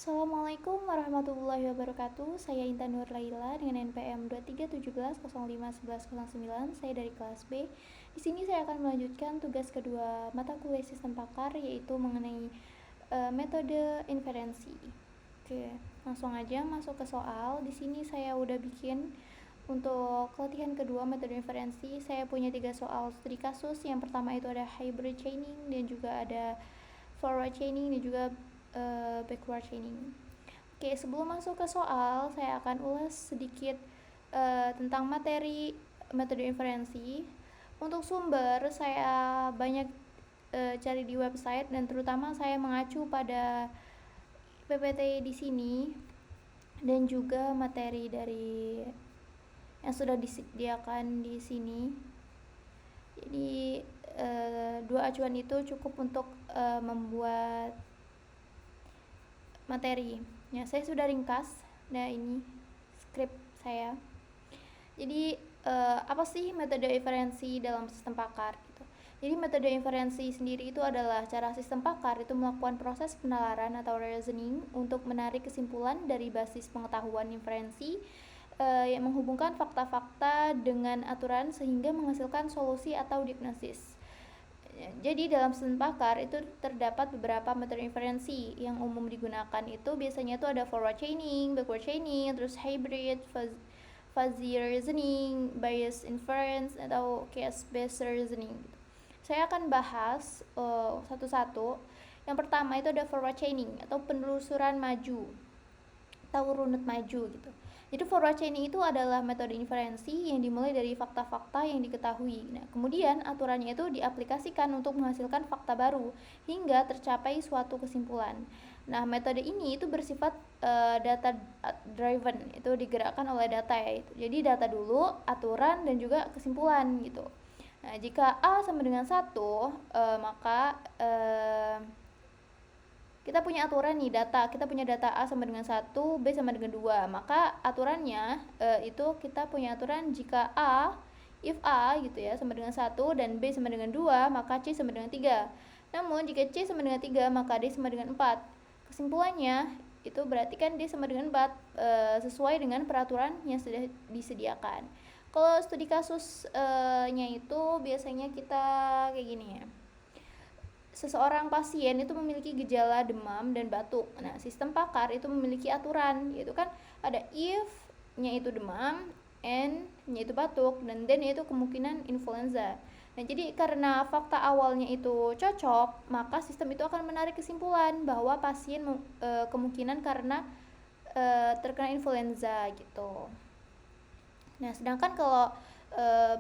Assalamualaikum warahmatullahi wabarakatuh. Saya Intan Nur Laila dengan NPM 2317051109. Saya dari kelas B. Di sini saya akan melanjutkan tugas kedua mata kuliah sistem pakar, yaitu mengenai metode inferensi. Oke, langsung aja masuk ke soal. Di sini saya udah bikin untuk latihan kedua metode inferensi. Saya punya 3 soal studi kasus. Yang pertama itu ada hybrid chaining, dan juga ada forward chaining, dan juga backward chaining. Oke, sebelum masuk ke soal, saya akan ulas sedikit tentang materi metode inferensi. Untuk sumber, saya banyak cari di website, dan terutama saya mengacu pada PPT di sini dan juga materi dari yang sudah disediakan di sini. Jadi dua acuan itu cukup untuk membuat materi. Ya, saya sudah ringkas. Nah, ini skrip saya. Jadi apa sih metode inferensi dalam sistem pakar gitu. Jadi metode inferensi sendiri itu adalah cara sistem pakar itu melakukan proses penalaran atau reasoning untuk menarik kesimpulan dari basis pengetahuan inferensi yang menghubungkan fakta-fakta dengan aturan sehingga menghasilkan solusi atau diagnosis. Jadi dalam sistem pakar itu terdapat beberapa metode inferensi yang umum digunakan. Itu biasanya itu ada forward chaining, backward chaining, terus hybrid, fuzzy reasoning, bias inference, atau case based reasoning. Saya akan bahas satu-satu. Yang pertama itu ada forward chaining atau penelusuran maju atau runut maju gitu. Jadi forward chaining itu adalah metode inferensi yang dimulai dari fakta-fakta yang diketahui. Nah, kemudian aturannya itu diaplikasikan untuk menghasilkan fakta baru hingga tercapai suatu kesimpulan. Nah, metode ini itu bersifat data driven, itu digerakkan oleh data ya itu. Jadi data dulu, aturan, dan juga kesimpulan gitu. Nah, jika A sama dengan 1, maka kita punya aturan nih, kita punya data A sama dengan 1, B sama dengan 2. Maka aturannya itu kita punya aturan jika if A gitu ya sama dengan 1 dan B sama dengan 2, maka C sama dengan 3. Namun jika C sama dengan 3, maka D sama dengan 4. Kesimpulannya itu berarti kan D sama dengan 4 sesuai dengan peraturan yang sudah disediakan. Kalau studi kasusnya itu biasanya kita kayak gini ya. Seseorang pasien itu memiliki gejala demam dan batuk. Nah, sistem pakar itu memiliki aturan, yaitu kan ada if-nya itu demam, and-nya itu batuk, dan then-nya itu kemungkinan influenza. Nah, jadi karena fakta awalnya itu cocok, maka sistem itu akan menarik kesimpulan bahwa pasien kemungkinan karena terkena influenza gitu. Nah, sedangkan kalau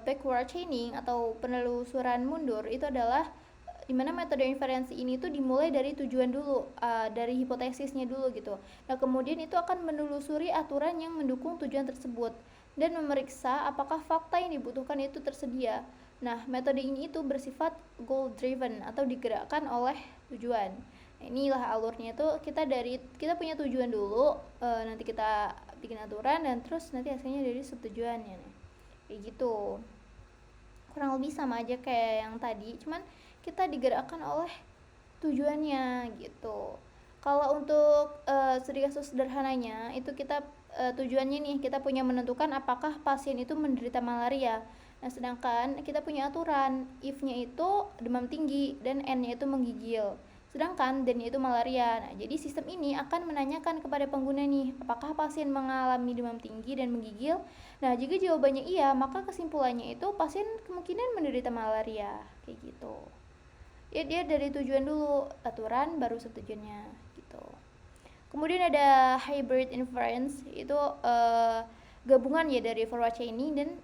backward chaining atau penelusuran mundur itu adalah dimana metode inferensi ini tuh dimulai dari tujuan dulu, dari hipotesisnya dulu gitu. Nah, kemudian itu akan menelusuri aturan yang mendukung tujuan tersebut dan memeriksa apakah fakta yang dibutuhkan itu tersedia. Nah, metode ini itu bersifat goal driven atau digerakkan oleh tujuan. Nah, inilah alurnya itu kita punya tujuan dulu, nanti kita bikin aturan, dan terus nanti hasilnya dari subtujuannya. Kayak gitu. Kurang lebih sama aja kayak yang tadi, cuman kita digerakkan oleh tujuannya gitu. Kalau untuk studi kasus sederhananya itu kita tujuannya nih, kita punya menentukan apakah pasien itu menderita malaria. Nah, sedangkan kita punya aturan if-nya itu demam tinggi dan n-nya itu menggigil. Sedangkan dan-nya itu malaria. Nah, jadi sistem ini akan menanyakan kepada pengguna nih, apakah pasien mengalami demam tinggi dan menggigil? Nah, jika jawabannya iya, maka kesimpulannya itu pasien kemungkinan menderita malaria, kayak gitu. Ya, dia dari tujuan dulu, aturan baru subtujuannya gitu. Kemudian ada hybrid inference, itu gabungan ya dari forward chaining dan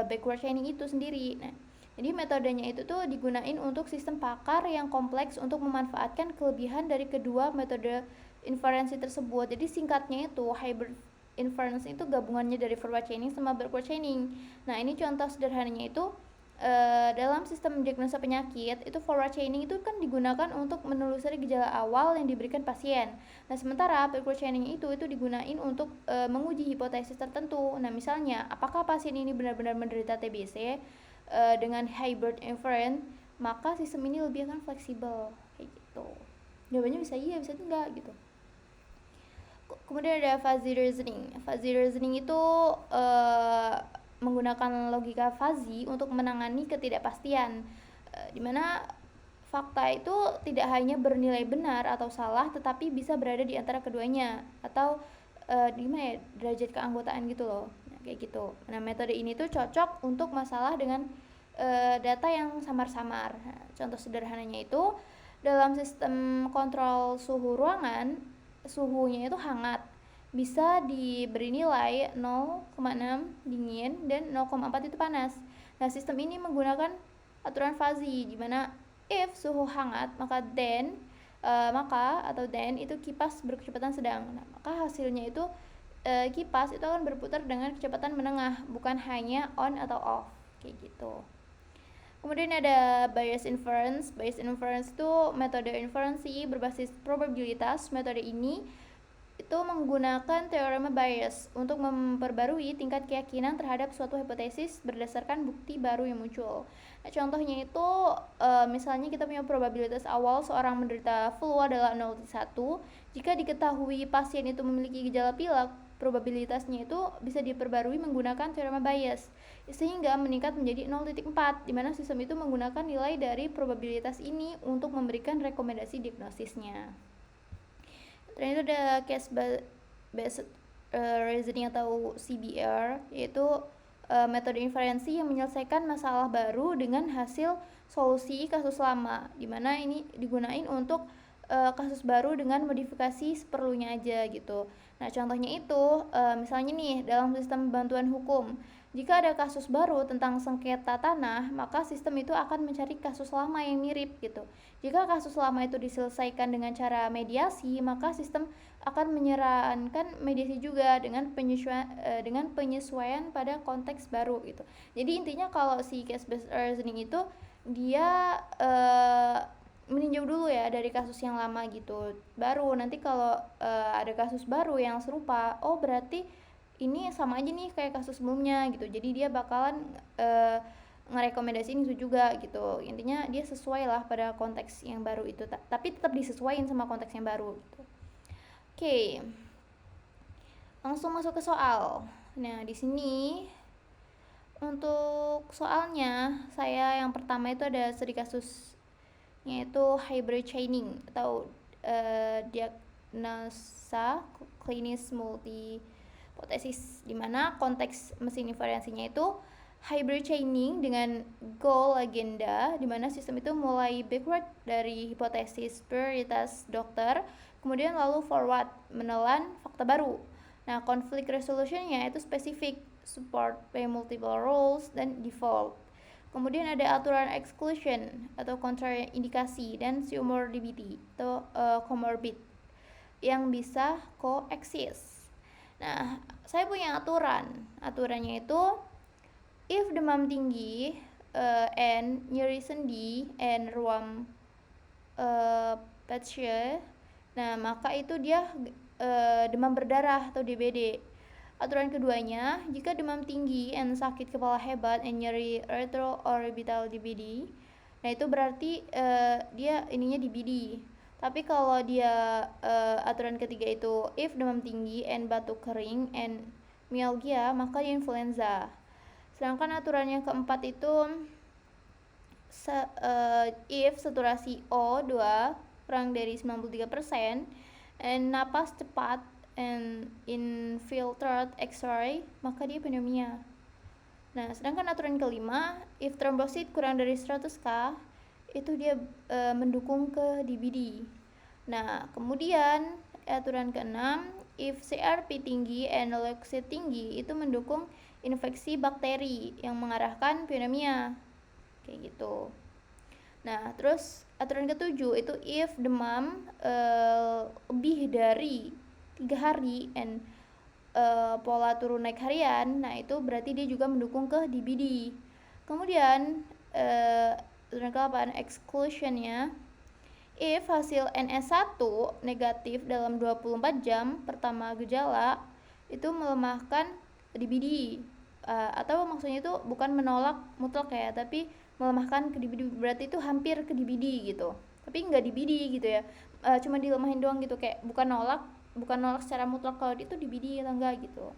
backward chaining itu sendiri. Nah, jadi metodenya itu tuh digunain untuk sistem pakar yang kompleks untuk memanfaatkan kelebihan dari kedua metode inferensi tersebut. Jadi singkatnya itu hybrid inference itu gabungannya dari forward chaining sama backward chaining. Nah, ini contoh sederhananya itu dalam sistem diagnosa penyakit itu forward chaining itu kan digunakan untuk menelusuri gejala awal yang diberikan pasien. Nah, sementara backward chaining itu digunain untuk menguji hipotesis tertentu. Nah, misalnya apakah pasien ini benar-benar menderita TBC dengan hybrid inference, maka sistem ini lebih akan fleksibel kayak gitu. Jawabannya bisa iya, bisa enggak gitu. Kemudian ada fuzzy reasoning. Fuzzy reasoning itu menggunakan logika fuzzy untuk menangani ketidakpastian, dimana fakta itu tidak hanya bernilai benar atau salah, tetapi bisa berada di antara keduanya, atau gimana ya, derajat keanggotaan gitu loh. Nah, kayak gitu. Nah, metode ini tuh cocok untuk masalah dengan data yang samar-samar. Nah, contoh sederhananya itu dalam sistem kontrol suhu ruangan, suhunya itu hangat, bisa diberi nilai 0,6 dingin dan 0,4 itu panas. Nah, sistem ini menggunakan aturan fuzzy, di mana if suhu hangat maka then itu kipas berkecepatan sedang. Nah, maka hasilnya itu kipas itu akan berputar dengan kecepatan menengah, bukan hanya on atau off, kayak gitu. Kemudian ada bias inference. Bias inference itu metode inferensi berbasis probabilitas. Metode ini itu menggunakan teorema bias untuk memperbarui tingkat keyakinan terhadap suatu hipotesis berdasarkan bukti baru yang muncul. Nah, contohnya itu misalnya kita punya probabilitas awal seorang menderita flu adalah 0,1. Jika diketahui pasien itu memiliki gejala pilek, probabilitasnya itu bisa diperbarui menggunakan teorema bias, sehingga meningkat menjadi 0,4, di mana sistem itu menggunakan nilai dari probabilitas ini untuk memberikan rekomendasi diagnosisnya. Dan itu ada case based reasoning atau CBR, yaitu metode inferensi yang menyelesaikan masalah baru dengan hasil solusi kasus lama, dimana ini digunain untuk kasus baru dengan modifikasi seperlunya aja gitu. Nah, contohnya itu misalnya nih dalam sistem bantuan hukum, jika ada kasus baru tentang sengketa tanah, maka sistem itu akan mencari kasus lama yang mirip gitu. Jika kasus lama itu diselesaikan dengan cara mediasi, maka sistem akan menyarankan mediasi juga dengan penyesuaian pada konteks baru gitu. Jadi intinya kalau si case based reasoning itu dia meninjau dulu ya dari kasus yang lama gitu. Baru nanti kalau ada kasus baru yang serupa, oh berarti ini sama aja nih kayak kasus sebelumnya gitu. Jadi dia bakalan ngerekomendasiin itu juga gitu. Intinya dia sesuai lah pada konteks yang baru itu, tapi tetap disesuaikan sama konteks yang baru gitu. Oke. Langsung masuk ke soal. Nah, di sini untuk soalnya saya yang pertama itu ada studi kasus, yaitu hybrid chaining atau diagnosa klinis multi hipotesis, di mana konteks mesin inferensinya itu hybrid chaining dengan goal agenda, di mana sistem itu mulai backward dari hipotesis prioritas dokter, kemudian lalu forward menelan fakta baru. Nah, conflict resolutionnya itu spesifik, support by multiple roles, dan default. Kemudian ada aturan exclusion atau kontraindikasi dan comorbidity atau comorbid yang bisa coexist. Nah, saya punya aturan. Aturannya itu if demam tinggi and nyeri sendi and ruam patsia, nah maka itu dia demam berdarah atau DBD. Aturan keduanya, jika demam tinggi and sakit kepala hebat and nyeri retroorbital DBD, nah itu berarti dia ininya DBD. Tapi kalau dia aturan ketiga itu if demam tinggi and batuk kering and myalgia, maka dia influenza. Sedangkan aturan yang keempat itu if saturasi O2 kurang dari 93% and napas cepat and infiltrate X-ray, maka dia pneumonia. Nah, sedangkan aturan kelima, if trombosit kurang dari 100K, itu dia mendukung ke DBD. Nah, kemudian aturan keenam, if CRP tinggi and leukosit tinggi, itu mendukung infeksi bakteri yang mengarahkan pneumonia, kayak gitu. Nah, terus aturan ketujuh itu if demam lebih dari 3 hari and pola turun naik harian, nah itu berarti dia juga mendukung ke DBD. Kemudian aturan ke-8 exclusionnya, if hasil NS1 negatif dalam 24 jam pertama gejala, itu melemahkan DBD. Atau maksudnya itu bukan menolak mutlak ya, tapi melemahkan ke DBD, berarti itu hampir ke DBD gitu, tapi nggak DBD gitu ya, cuma dilemahin doang gitu, kayak bukan nolak bukan nolak secara mutlak kalau itu di BD atau enggak gitu.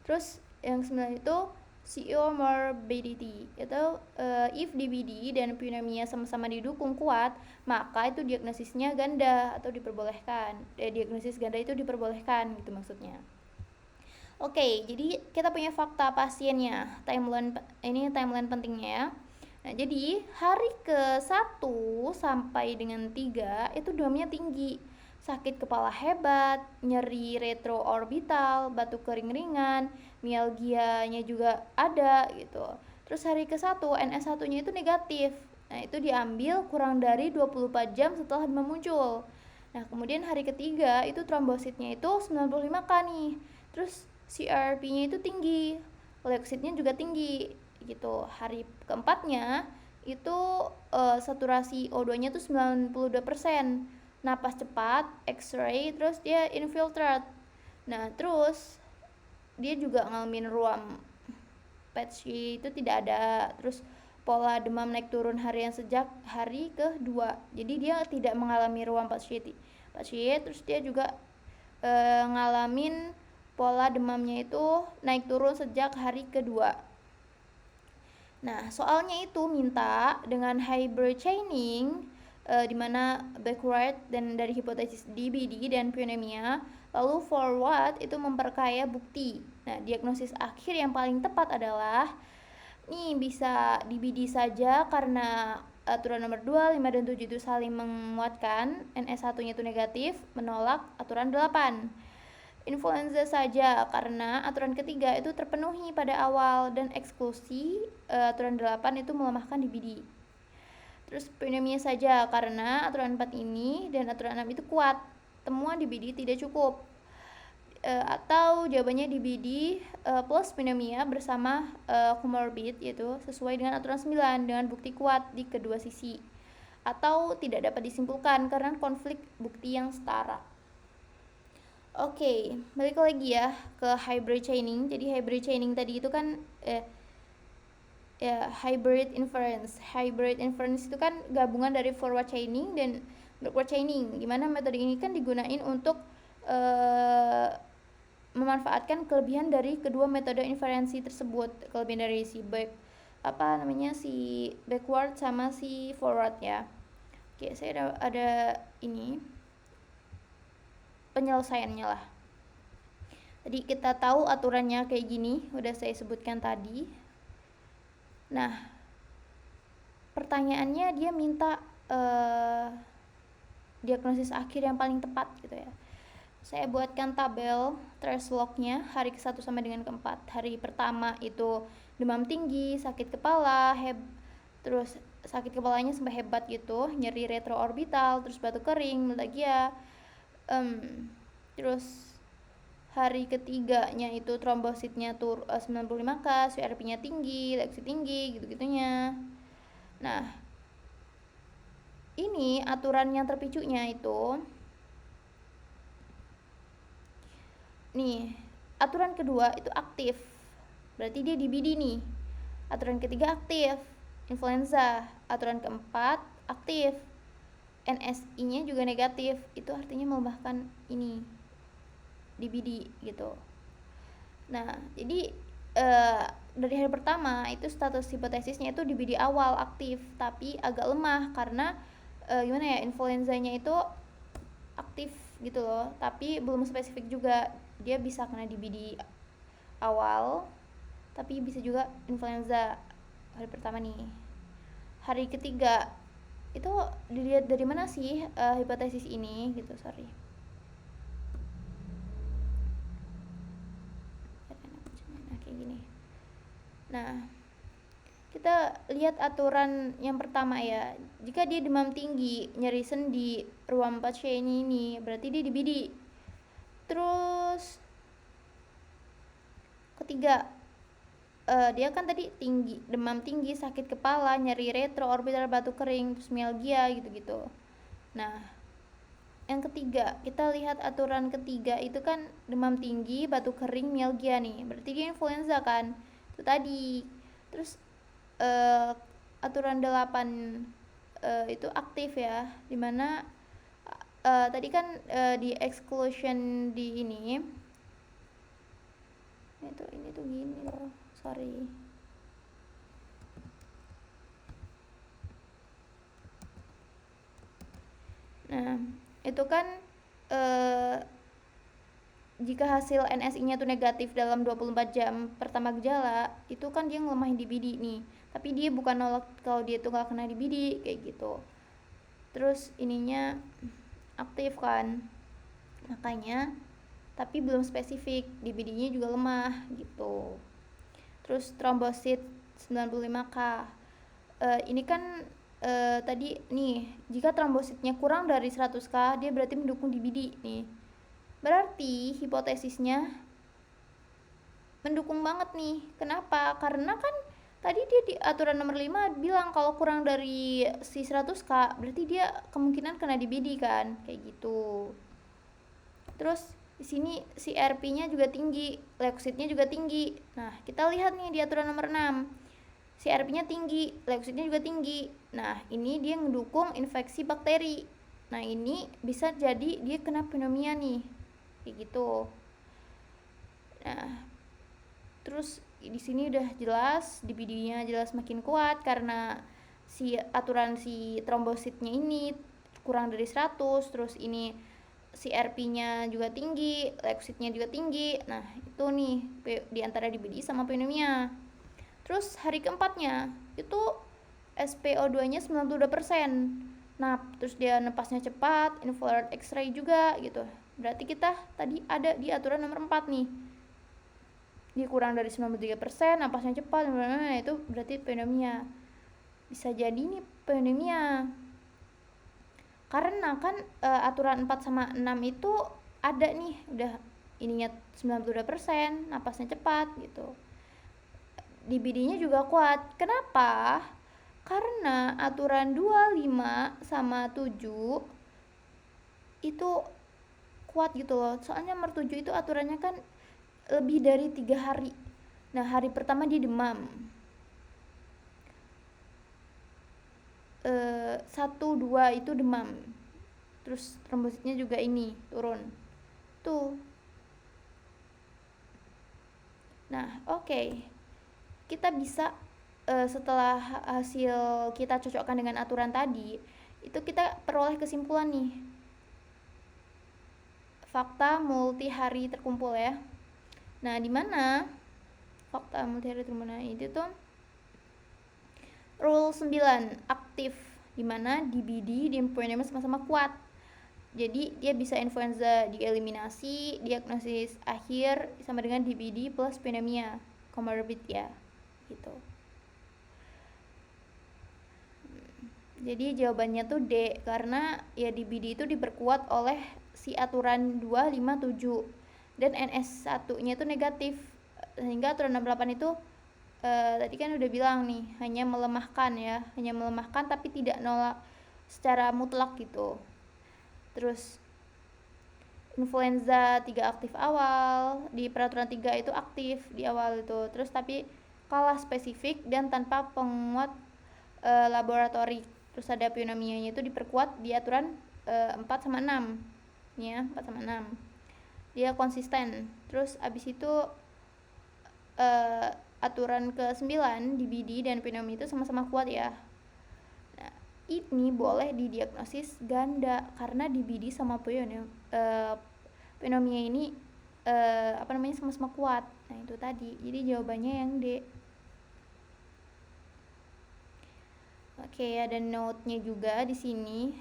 Terus yang 9 itu comorbidity, itu if DBD dan pneumonia sama-sama didukung kuat, maka itu diagnosisnya ganda atau diperbolehkan. Diagnosis ganda itu diperbolehkan gitu maksudnya. Oke, jadi kita punya fakta pasiennya. Timeline pentingnya ya. Nah, jadi hari ke-1 sampai dengan 3 itu demamnya tinggi. Sakit kepala hebat, nyeri retroorbital, batuk kering ringan, mialgianya juga ada gitu. Terus hari ke-1 NS1-nya itu negatif. Nah, itu diambil kurang dari 24 jam setelah demam muncul. Nah, kemudian hari ketiga itu trombositnya itu 95K nih. Terus CRP-nya itu tinggi, leukosit-nya juga tinggi gitu. Hari keempatnya itu saturasi O2-nya tuh 92%. Napas cepat, X-ray, terus dia infiltrate. Nah, terus dia juga ngalamin ruam patchy itu tidak ada. Terus pola demam naik turun harian sejak hari kedua. Jadi dia tidak mengalami ruam patchy. Terus dia juga ngalamin pola demamnya itu naik turun sejak hari kedua. Nah, soalnya itu minta dengan hybrid chaining di mana backward dan dari hipotesis DBD dan pneumonia, lalu forward itu memperkaya bukti. Nah, diagnosis akhir yang paling tepat adalah nih bisa DBD saja karena aturan nomor 2, 5 dan 7 itu saling menguatkan, NS1-nya itu negatif, menolak aturan 8. Influenza saja karena aturan ketiga itu terpenuhi pada awal dan eksklusi aturan 8 itu melemahkan DBD. Terus pneumonia saja karena aturan 4 ini dan aturan 6 itu kuat. Temuan DBD tidak cukup. Atau jawabannya DBD plus pneumonia bersama comorbid yaitu sesuai dengan aturan 9 dengan bukti kuat di kedua sisi. Atau tidak dapat disimpulkan karena konflik bukti yang setara. Oke, balik lagi ya ke hybrid chaining. Jadi hybrid chaining tadi itu kan hybrid inference. Hybrid inference itu kan gabungan dari forward chaining dan backward chaining. Gimana metode ini kan digunain untuk memanfaatkan kelebihan dari kedua metode inferensi tersebut. Kelebihan dari si backward sama si forward ya. Oke, saya ada ini penyelesaiannya lah. Jadi kita tahu aturannya kayak gini, udah saya sebutkan tadi. Nah, pertanyaannya dia minta diagnosis akhir yang paling tepat gitu ya. Saya buatkan tabel trace log-nya hari ke-1 sampai dengan ke-4. Hari pertama itu demam tinggi, sakit kepala, terus sakit kepalanya sampai hebat gitu, nyeri retroorbital, terus batuk kering, mialgia. Terus hari ketiganya itu trombositnya 95K, CRP-nya tinggi, leukosit tinggi, gitu-gitunya. Nah, ini aturan yang terpicunya itu nih, aturan kedua itu aktif, berarti dia DBD nih. Aturan ketiga aktif, influenza. Aturan keempat aktif, NSI-nya juga negatif, itu artinya melemahkan ini DBD gitu. Nah, jadi dari hari pertama itu status hipotesisnya itu DBD awal aktif, tapi agak lemah karena gimana ya, influenzanya itu aktif gitu loh, tapi belum spesifik juga. Dia bisa kena DBD awal, tapi bisa juga influenza hari pertama nih. Hari ketiga itu dilihat dari mana sih hipotesis ini gitu, sorry. Nah, kayak gini. Nah, kita lihat aturan yang pertama ya. Jika dia demam tinggi, nyeri sendi, ruam pasien ini, berarti dia DBD. Terus ketiga, dia kan tadi tinggi, demam tinggi, sakit kepala, nyeri retroorbital, batuk kering, terus mialgia gitu-gitu. Nah, yang ketiga, kita lihat aturan ketiga itu kan demam tinggi, batuk kering, mialgia nih, berarti dia influenza kan, itu tadi. Terus aturan 8 itu aktif ya, dimana tadi kan di exclusion di ini tuh gini loh, sorry. Nah, itu kan jika hasil NSI-nya tuh negatif dalam 24 jam pertama gejala, itu kan dia ngelemahin DBD nih. Tapi dia bukan nolak kalau dia tuh gak kena DBD, kayak gitu. Terus ininya aktif kan, makanya, tapi belum spesifik, DBD-nya juga lemah gitu. Terus trombosit 95K. Ini kan tadi nih, jika trombositnya kurang dari 100K, dia berarti mendukung DBD nih. Berarti hipotesisnya mendukung banget nih. Kenapa? Karena kan tadi dia di aturan nomor 5 bilang kalau kurang dari si 100K berarti dia kemungkinan kena DBD kan, kayak gitu. Terus di sini si RP-nya juga tinggi, leukositnya juga tinggi. Nah, kita lihat nih di aturan nomor 6. Si RP-nya tinggi, leukositnya juga tinggi. Nah, ini dia mendukung infeksi bakteri. Nah, ini bisa jadi dia kena pneumonia nih, kayak gitu. Nah, terus di sini udah jelas DBD-nya jelas makin kuat karena si aturan si trombositnya ini kurang dari 100, terus ini si RP-nya juga tinggi, leukositnya juga tinggi. Nah, itu nih di antara DBD sama pneumonia. Terus hari keempatnya itu SPO2-nya 92%. Nah, terus dia nepasnya cepat, infrared X-ray juga gitu. Berarti kita tadi ada di aturan nomor 4 nih. Dia kurang dari 93%, napasnya cepat, itu berarti pneumonia. Bisa jadi nih pneumonia. Karena kan aturan 4 sama 6 itu ada nih, udah ininya 92%, napasnya cepat gitu. DBD-nya juga kuat. Kenapa? Karena aturan 25 sama 7 itu kuat gitu loh. Soalnya nomor 7 itu aturannya kan lebih dari 3 hari. Nah, hari pertama dia demam. 1-2 itu demam. Terus trombositnya juga ini turun. Tuh. Nah, oke. Kita bisa setelah hasil kita cocokkan dengan aturan tadi, itu kita peroleh kesimpulan nih. Fakta multi hari terkumpul ya. Nah, di mana fakta multi hari terkumpul itu tuh rule 9 aktif, di mana DBD dan pneumonia sama-sama kuat. Jadi dia bisa influenza dieliminasi, diagnosis akhir sama dengan DBD plus pneumonia comorbid ya, gitu. Jadi jawabannya tuh D, karena ya DBD itu diperkuat oleh si aturan 257 dan NS1-nya itu negatif, sehingga aturan 68 itu tadi kan udah bilang nih, hanya melemahkan tapi tidak nolak secara mutlak gitu. Terus influenza 3 aktif awal, di peraturan 3 itu aktif di awal itu, terus tapi kalah spesifik dan tanpa penguat laboratorik. Terus ada pneumonia itu diperkuat di aturan 4 sama 6 ya, 4 sama 6 dia konsisten. Terus abis itu aturan ke-9 DBD dan pneumonia itu sama-sama kuat ya. Nah, ini boleh didiagnosis ganda karena DBD sama pneumonia ini sama-sama kuat. Nah, itu tadi. Jadi jawabannya yang D. Oke, ada note-nya juga di sini.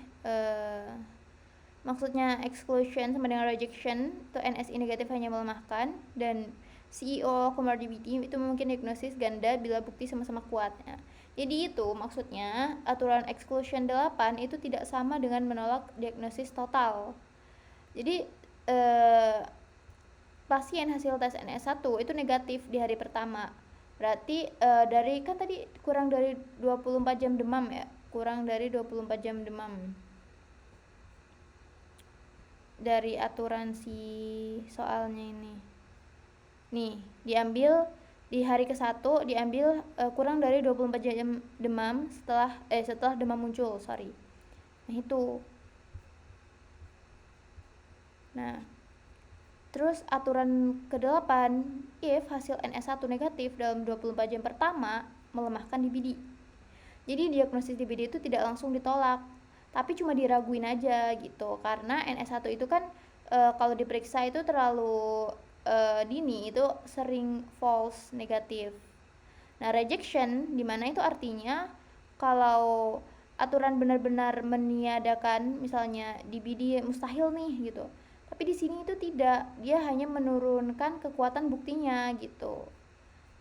Maksudnya exclusion sama dengan rejection itu NSI negatif hanya melemahkan, dan CEO comorbidity itu mungkin diagnosis ganda bila bukti sama-sama kuat. Nah, jadi itu maksudnya aturan exclusion 8 itu tidak sama dengan menolak diagnosis total. Jadi pasien hasil tes NS1 itu negatif di hari pertama. Berarti dari kan tadi kurang dari 24 jam demam ya, kurang dari 24 jam demam dari aturan si soalnya ini. Nih, diambil di hari ke-1 diambil kurang dari 24 jam demam setelah demam muncul, sorry. Nah, itu. Nah, terus aturan ke-8, if hasil NS1 negatif dalam 24 jam pertama melemahkan DBD. Jadi diagnosis DBD itu tidak langsung ditolak, tapi cuma diraguin aja gitu. Karena NS1 itu kan kalau diperiksa itu terlalu dini, itu sering false negatif. Nah, rejection dimana itu artinya kalau aturan benar-benar meniadakan, misalnya DBD mustahil nih gitu, tapi di sini itu tidak, dia hanya menurunkan kekuatan buktinya gitu.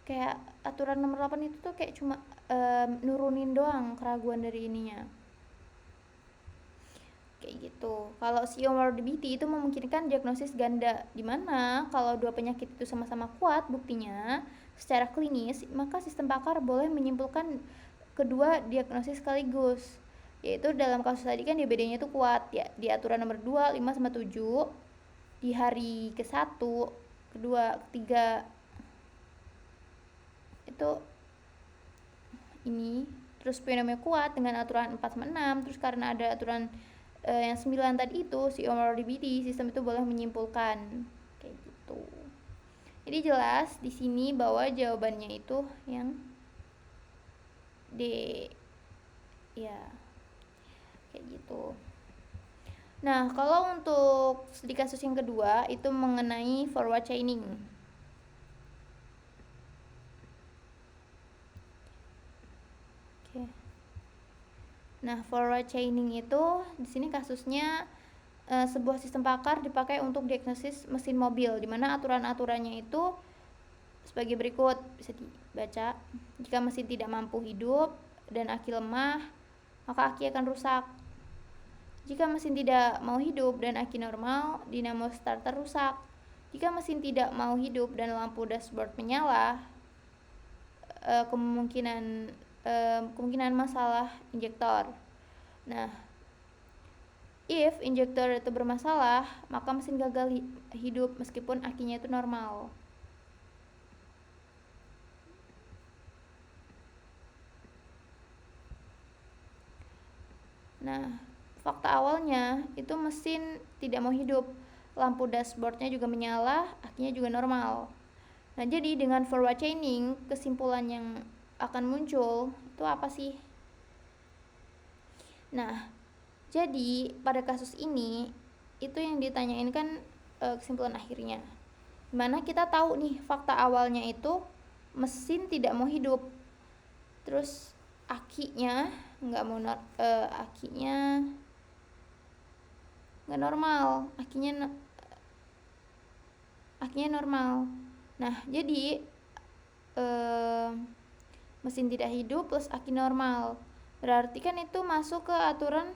Kayak aturan nomor 8 itu tuh kayak cuma nurunin doang keraguan dari ininya, kayak gitu. Kalau comorbidity itu memungkinkan diagnosis ganda, dimana kalau dua penyakit itu sama-sama kuat buktinya secara klinis, maka sistem pakar boleh menyimpulkan kedua diagnosis sekaligus. Yaitu dalam kasus tadi kan DBD-nya itu kuat ya, di aturan nomor 2, 5 sama 7 di hari ke-1, kedua, ketiga itu ini, terus pneumonia kuat dengan aturan 4 sama 6, terus karena ada aturan yang 9 tadi itu comorbidity, sistem itu boleh menyimpulkan kayak gitu. Jadi jelas di sini bahwa jawabannya itu yang D ya, kayak gitu. Nah, kalau untuk studi kasus yang kedua itu mengenai forward chaining. Oke. Nah, forward chaining itu di sini kasusnya sebuah sistem pakar dipakai untuk diagnosis mesin mobil, di mana aturan-aturannya itu sebagai berikut, bisa dibaca. Jika mesin tidak mampu hidup dan aki lemah, maka aki akan rusak. Jika mesin tidak mau hidup dan aki normal, dinamo starter rusak. Jika mesin tidak mau hidup dan lampu dashboard menyala, kemungkinan masalah injektor. Nah, if injektor itu bermasalah, maka mesin gagal hidup meskipun akinya itu normal. Nah, fakta awalnya itu mesin tidak mau hidup, lampu dashboardnya juga menyala, akinya juga normal. Nah, jadi dengan forward chaining, kesimpulan yang akan muncul itu apa sih? Nah, jadi pada kasus ini itu yang ditanyain kan kesimpulan akhirnya. Dimana kita tahu nih fakta awalnya itu mesin tidak mau hidup, terus akinya nggak mau akinya nggak normal, akinya normal. Nah, jadi mesin tidak hidup plus aki normal, berarti kan itu masuk ke aturan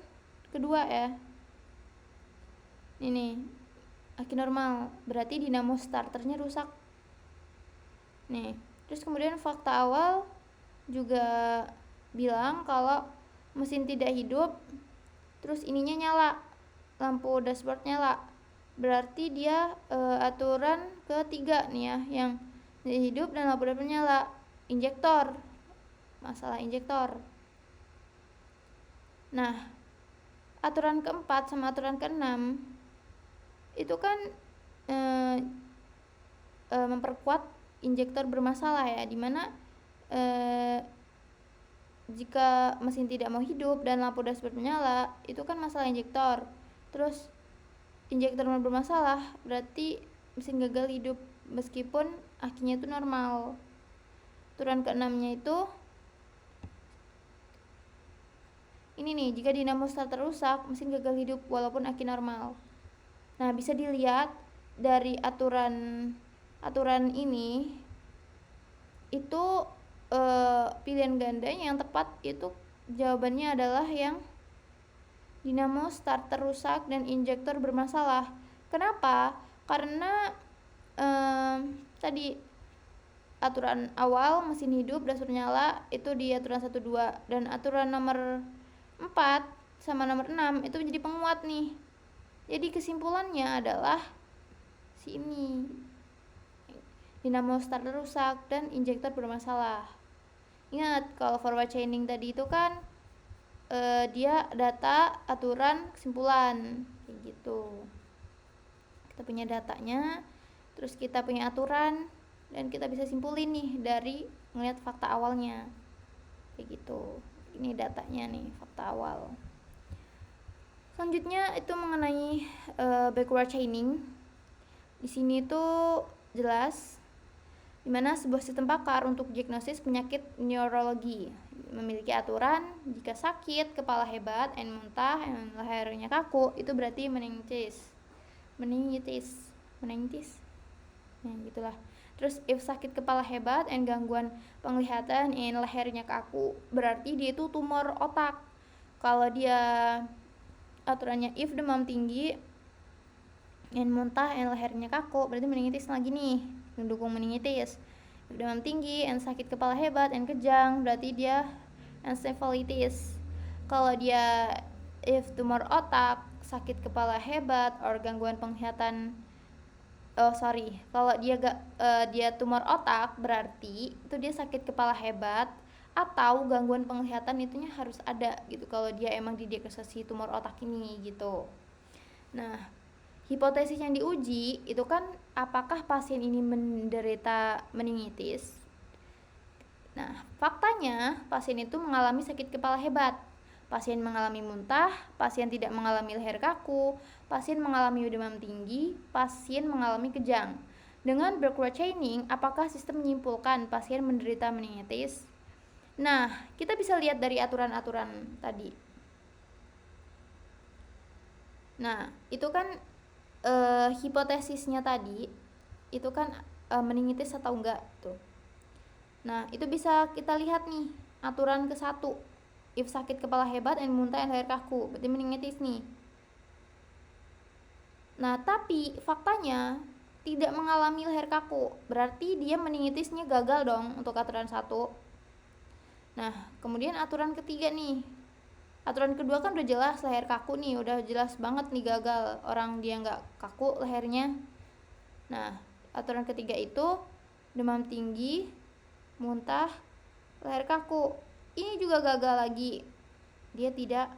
kedua ya. Ini aki normal, berarti dinamo starternya rusak. Nih, terus kemudian fakta awal juga bilang kalau mesin tidak hidup terus ininya nyala, lampu dashboard nyala, berarti dia aturan ketiga nih ya, yang hidup dan lampu dashboard nyala, injektor, masalah injektor. Nah, aturan keempat sama aturan keenam itu kan memperkuat injektor bermasalah ya, dimana jika mesin tidak mau hidup dan lampu dashboard menyala, itu kan masalah injektor. Terus injektor bermasalah, berarti mesin gagal hidup meskipun akinya itu normal. Aturan keenamnya itu ini nih, jika dinamo starter rusak, mesin gagal hidup walaupun aki normal. Nah, bisa dilihat dari aturan ini itu pilihan gandanya yang tepat itu jawabannya adalah yang dinamo starter rusak dan injektor bermasalah. Kenapa? Karena tadi aturan awal mesin hidup dashboard nyala itu di aturan 1, 2, dan aturan nomor 4 sama nomor 6 itu menjadi penguat nih. Jadi kesimpulannya adalah si ini, dinamo starter rusak dan injektor bermasalah. Ingat, kalau forward chaining tadi itu kan dia data, aturan, kesimpulan kayak gitu. kita punya datanya, terus kita punya aturan, dan kita bisa simpulin nih dari ngeliat fakta awalnya kayak gitu. Ini datanya nih, fakta awal. Selanjutnya itu mengenai backward chaining. Di sini tuh jelas dimana sebuah sistem pakar untuk diagnosis penyakit neurologi memiliki aturan jika sakit kepala hebat, muntah, lehernya kaku, itu berarti meningitis. Nah, gitulah. Terus if sakit kepala hebat, gangguan penglihatan, lehernya kaku, berarti dia itu tumor otak. Kalau dia aturannya if demam tinggi, muntah, lehernya kaku, berarti meningitis lagi nih, mendukung meningitis. If demam tinggi, sakit kepala hebat, kejang, berarti dia encephalitis. Kalau dia if tumor otak, sakit kepala hebat, or gangguan penglihatan, kalau dia tumor otak, berarti itu dia sakit kepala hebat atau gangguan penglihatan, itunya harus ada gitu kalau dia emang didiagnosis tumor otak ini gitu. Nah, hipotesis yang diuji itu kan apakah pasien ini menderita meningitis. Nah, faktanya pasien itu mengalami sakit kepala hebat, pasien mengalami muntah, pasien tidak mengalami leher kaku, pasien mengalami demam tinggi, pasien mengalami kejang. Dengan backward chaining, apakah sistem menyimpulkan pasien menderita meningitis? Nah, kita bisa lihat dari aturan-aturan tadi. Nah, itu kan hipotesisnya tadi itu kan meningitis atau enggak tuh. Nah, itu bisa kita lihat nih, aturan ke-1. If sakit kepala hebat, muntah, leher kaku, berarti meningitis nih. Nah, tapi faktanya tidak mengalami leher kaku, berarti dia meningitisnya gagal dong untuk aturan 1. Nah, kemudian aturan ketiga nih. Aturan kedua kan udah jelas leher kaku nih, udah jelas banget nih gagal, orang dia nggak kaku lehernya. Nah, aturan ketiga itu demam tinggi, muntah, leher kaku, ini juga gagal lagi, dia tidak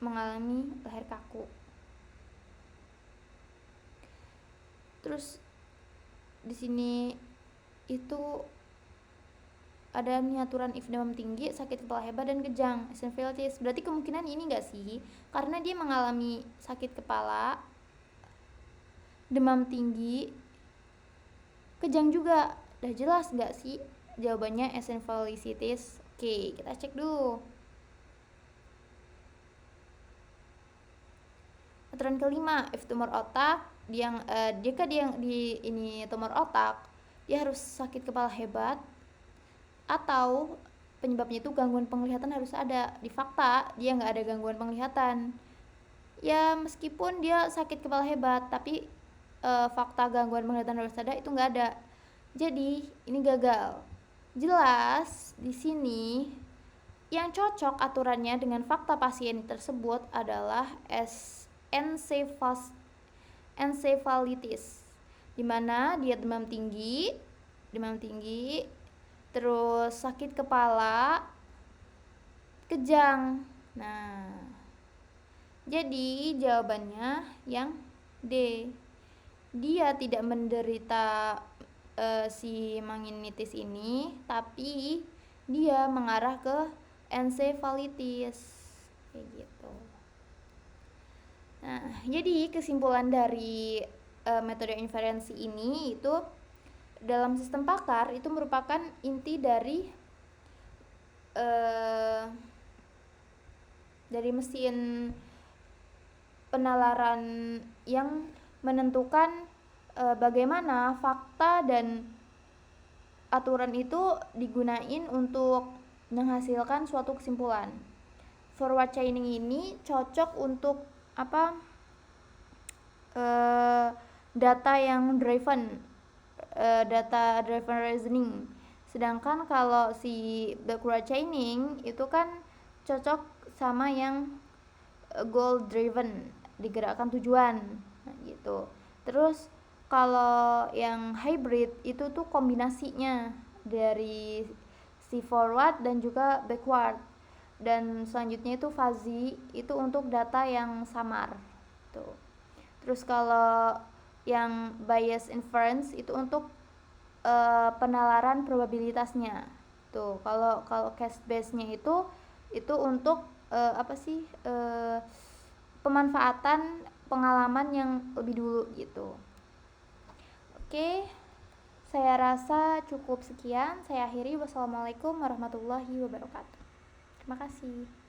mengalami leher kaku. Terus di sini itu ada nih aturan if demam tinggi, sakit kepala hebat, dan kejang, encephalitis. Berarti kemungkinan ini enggak sih? Karena dia mengalami sakit kepala, demam tinggi, kejang juga. Udah jelas enggak sih? Jawabannya encephalitis. Oke, kita cek dulu. Aturan kelima, if tumor otak, jika dia ini tumor otak, dia harus sakit kepala hebat atau penyebabnya itu gangguan penglihatan harus ada. Di fakta dia nggak ada gangguan penglihatan. Ya meskipun dia sakit kepala hebat, tapi fakta gangguan penglihatan harus ada itu nggak ada. Jadi ini gagal. Jelas di sini yang cocok aturannya dengan fakta pasien tersebut adalah encephalitis, dimana dia demam tinggi, terus sakit kepala, kejang. Nah, jadi jawabannya yang D. Dia tidak menderita si meningitis ini, tapi dia mengarah ke encephalitis kayak gitu. Nah, jadi kesimpulan dari metode inferensi ini itu dalam sistem pakar itu merupakan inti dari mesin penalaran yang menentukan bagaimana fakta dan aturan itu digunain untuk menghasilkan suatu kesimpulan. Forward chaining ini cocok untuk data yang data driven reasoning. Sedangkan kalau si backward chaining itu kan cocok sama yang goal driven, digerakkan tujuan. Nah, gitu. Terus kalau yang hybrid itu tuh kombinasinya dari si forward dan juga backward. Dan selanjutnya itu fuzzy, itu untuk data yang samar tuh. Terus kalau yang bias inference itu untuk penalaran probabilitasnya. Tuh, kalau case based-nya itu untuk pemanfaatan pengalaman yang lebih dulu gitu. Oke, saya rasa cukup sekian. Saya akhiri. Wassalamualaikum warahmatullahi wabarakatuh. Terima kasih.